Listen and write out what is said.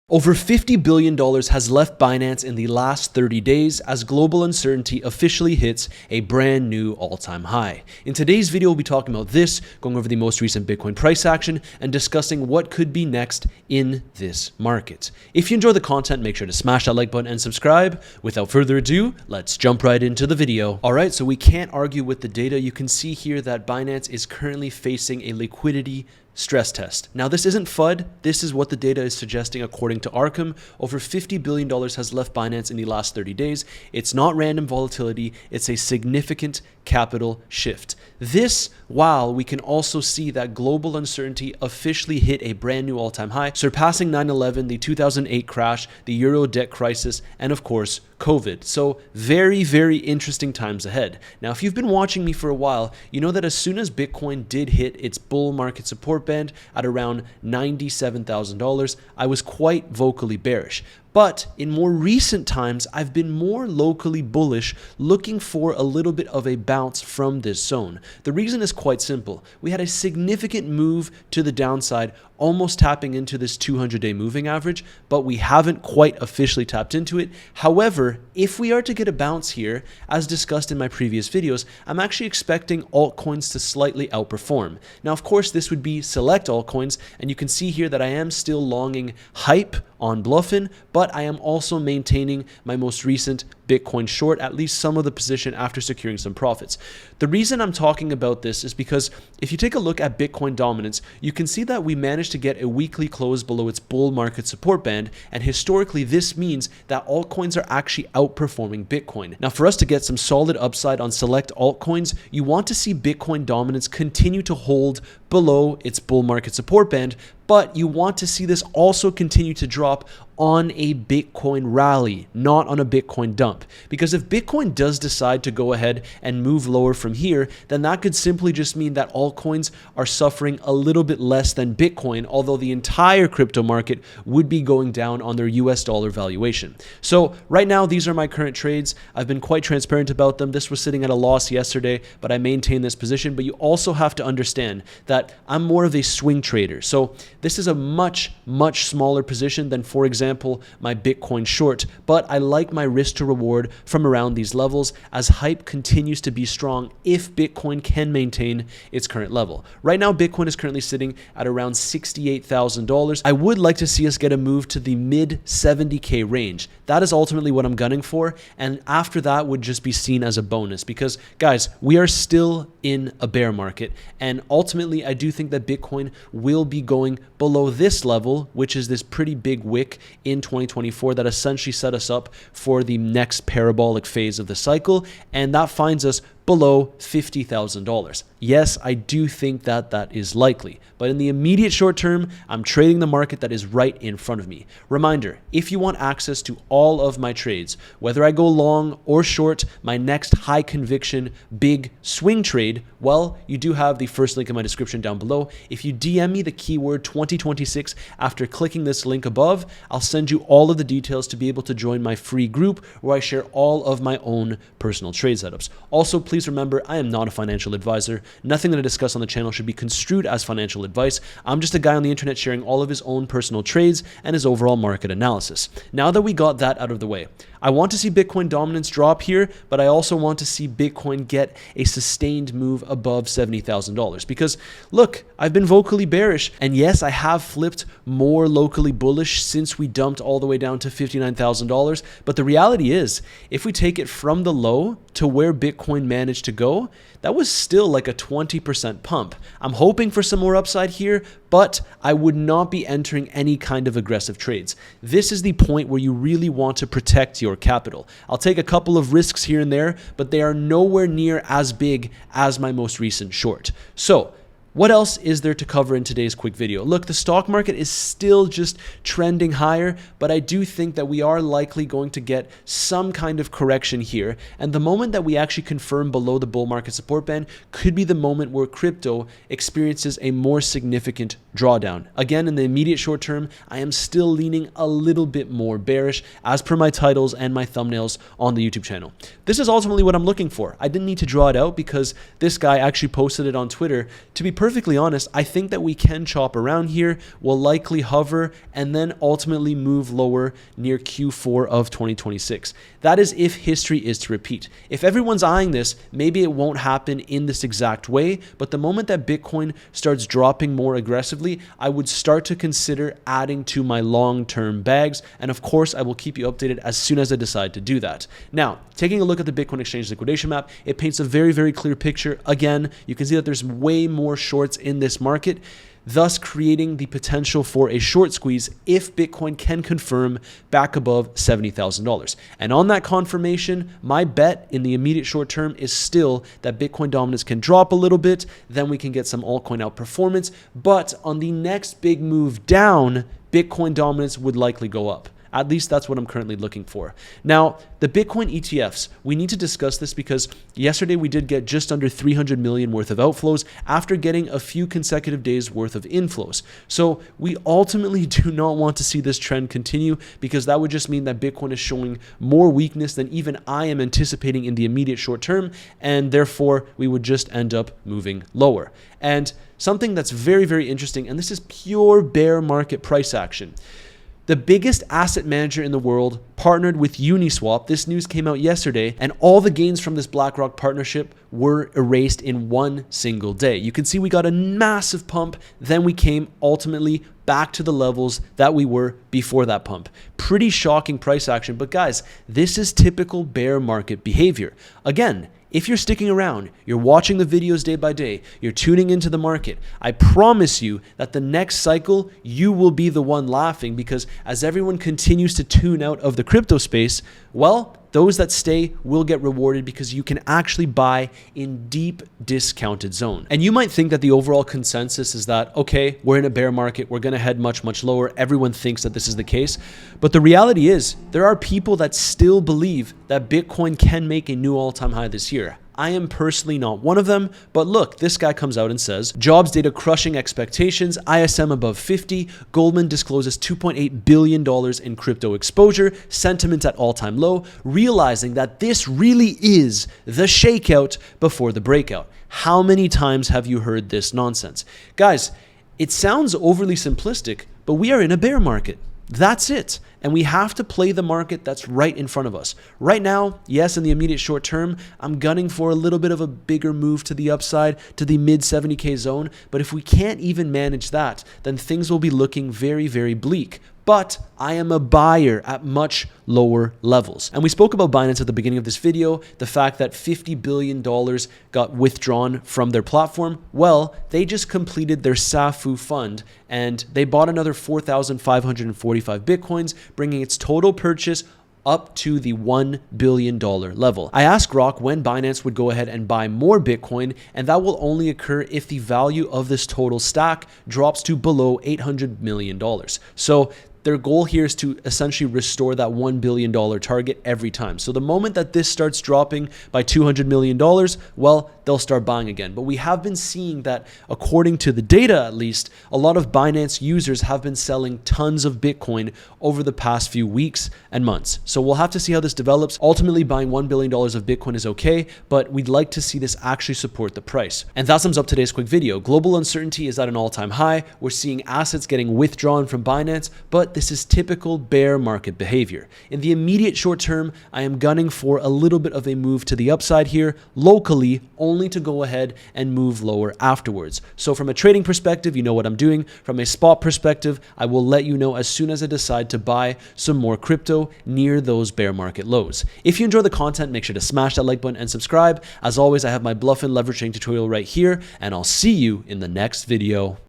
Over $50 billion has left Binance in the last 30 days as global uncertainty officially hits a brand new all-time high. In today's video, we'll be talking about this, going over the most recent Bitcoin price action, and discussing what could be next in this market. If you enjoy the content, make sure to smash that like button and subscribe. Without further ado, let's jump right into the video. All right, so we can't argue with the data. You can see here that Binance is currently facing a liquidity stress test. Now, this isn't FUD. This is what the data is suggesting according to Arkham. Over $50 billion has left Binance in the last 30 days. It's not random volatility. It's a significant capital shift. This, while we can also see that global uncertainty officially hit a brand new all-time high, surpassing 9/11, the 2008 crash, the Euro debt crisis, and of course, COVID. So very, very interesting times ahead. Now, if you've been watching me for a while, you know that as soon as Bitcoin did hit its bull market support band at around $97,000, I was quite vocally bearish. But in more recent times, I've been more locally bullish, looking for a little bit of a bounce from this zone. The reason is quite simple. We had a significant move to the downside, almost tapping into this 200-day moving average, but we haven't quite officially tapped into it. However, if we are to get a bounce here, as discussed in my previous videos, I'm actually expecting altcoins to slightly outperform. Now, of course, this would be select altcoins, and you can see here that I am still longing hype on Bluffin, but I am also maintaining my most recent Bitcoin short, at least some of the position after securing some profits. The reason I'm talking about this is because if you take a look at Bitcoin dominance, you can see that we managed to get a weekly close below its bull market support band, and historically this means that altcoins are actually outperforming Bitcoin. Now, for us to get some solid upside on select altcoins, you want to see Bitcoin dominance continue to hold below its bull market support band, but you want to see this also continue to drop on a Bitcoin rally, not on a Bitcoin dump. Because if Bitcoin does decide to go ahead and move lower from here, then that could simply just mean that altcoins are suffering a little bit less than Bitcoin, although the entire crypto market would be going down on their US dollar valuation. So right now, these are my current trades. I've been quite transparent about them. This was sitting at a loss yesterday, but I maintain this position. But you also have to understand that I'm more of a swing trader. So this is a much smaller position than, for example, my Bitcoin short, but I like my risk to reward from around these levels as hype continues to be strong if Bitcoin can maintain its current level. Right now, Bitcoin is currently sitting at around $68,000. I would like to see us get a move to the mid 70K range. That is ultimately what I'm gunning for, and after that would just be seen as a bonus because, guys, we are still in a bear market, and ultimately I do think that Bitcoin will be going below this level, which is this pretty big wick in 2024 that essentially set us up for the next parabolic phase of the cycle, and that finds us below $50,000. Yes, I do think that that is likely, but in the immediate short term, I'm trading the market that is right in front of me. Reminder, if you want access to all of my trades, whether I go long or short, my next high conviction big swing trade, well, you do have the first link in my description down below. If you DM me the keyword 2026 after clicking this link above, I'll send you all of the details to be able to join my free group where I share all of my own personal trade setups. Also, please remember, I am not a financial advisor. Nothing that I discuss on the channel should be construed as financial advice. I'm just a guy on the internet sharing all of his own personal trades and his overall market analysis. Now that we got that out of the way, I want to see Bitcoin dominance drop here, but I also want to see Bitcoin get a sustained move above $70,000 because, look, I've been vocally bearish, and yes, I have flipped more locally bullish since we dumped all the way down to $59,000, but the reality is, if we take it from the low to where Bitcoin managed to go, that was still like a 20% pump. I'm hoping for some more upside here, but I would not be entering any kind of aggressive trades. This is the point where you really want to protect your capital. I'll take a couple of risks here and there, but they are nowhere near as big as my most recent short. So, what else is there to cover in today's quick video? Look, the stock market is still just trending higher, but I do think that we are likely going to get some kind of correction here. And the moment that we actually confirm below the bull market support band could be the moment where crypto experiences a more significant drawdown. Again, in the immediate short term, I am still leaning a little bit more bearish as per my titles and my thumbnails on the YouTube channel. This is ultimately what I'm looking for. I didn't need to draw it out because this guy actually posted it on Twitter. To be perfectly honest, I think that we can chop around here. We'll likely hover and then ultimately move lower near Q4 of 2026. That is if history is to repeat. If everyone's eyeing this, maybe it won't happen in this exact way, but the moment that Bitcoin starts dropping more aggressively, I would start to consider adding to my long-term bags. And of course, I will keep you updated as soon as I decide to do that. Now, taking a look at the Bitcoin exchange liquidation map, it paints a very, very clear picture. Again, you can see that there's way more shorts in this market, thus creating the potential for a short squeeze if Bitcoin can confirm back above $70,000. And on that confirmation, my bet in the immediate short term is still that Bitcoin dominance can drop a little bit, then we can get some altcoin outperformance. But on the next big move down, Bitcoin dominance would likely go up. At least that's what I'm currently looking for. Now, the Bitcoin ETFs, we need to discuss this because yesterday we did get just under 300 million worth of outflows after getting a few consecutive days worth of inflows. So we ultimately do not want to see this trend continue because that would just mean that Bitcoin is showing more weakness than even I am anticipating in the immediate short term, and therefore we would just end up moving lower. And something that's very, very interesting, and this is pure bear market price action. The biggest asset manager in the world partnered with Uniswap. This news came out yesterday, and all the gains from this BlackRock partnership were erased in one single day. You can see we got a massive pump, then we came ultimately back to the levels that we were before that pump. Pretty shocking price action, but guys, this is typical bear market behavior. Again, if you're sticking around, you're watching the videos day by day, you're tuning into the market, I promise you that the next cycle, you will be the one laughing because as everyone continues to tune out of the crypto space, well, those that stay will get rewarded because you can actually buy in deep discounted zone. And you might think that the overall consensus is that, okay, we're in a bear market, we're going to head much, much lower. Everyone thinks that this is the case. But the reality is there are people that still believe that Bitcoin can make a new all-time high this year. I am personally not one of them, but look, this guy comes out and says, jobs data crushing expectations, ISM above 50, Goldman discloses $2.8 billion in crypto exposure, sentiment at all-time low, realizing that this really is the shakeout before the breakout. How many times have you heard this nonsense? Guys, it sounds overly simplistic, but we are in a bear market. That's it. And we have to play the market that's right in front of us. Right now, yes, in the immediate short term, I'm gunning for a little bit of a bigger move to the upside, to the mid 70K zone. But if we can't even manage that, then things will be looking very, very bleak. But I am a buyer at much lower levels. And we spoke about Binance at the beginning of this video, the fact that $50 billion got withdrawn from their platform. Well, they just completed their SAFU fund and they bought another 4,545 Bitcoins, bringing its total purchase up to the $1 billion level. I asked Grok when Binance would go ahead and buy more Bitcoin, and that will only occur if the value of this total stack drops to below $800 million. So their goal here is to essentially restore that $1 billion target every time. So the moment that this starts dropping by $200 million, well, they'll start buying again. But we have been seeing that, according to the data at least, a lot of Binance users have been selling tons of Bitcoin over the past few weeks and months. So we'll have to see how this develops. Ultimately, buying $1 billion of Bitcoin is okay, but we'd like to see this actually support the price. And that sums up today's quick video. Global uncertainty is at an all-time high. We're seeing assets getting withdrawn from Binance, but this is typical bear market behavior. In the immediate short term, I am gunning for a little bit of a move to the upside here, locally, only to go ahead and move lower afterwards. So from a trading perspective, you know what I'm doing. From a spot perspective, I will let you know as soon as I decide to buy some more crypto near those bear market lows. If you enjoy the content, make sure to smash that like button and subscribe. As always, I have my bluff and leverage trading tutorial right here, and I'll see you in the next video.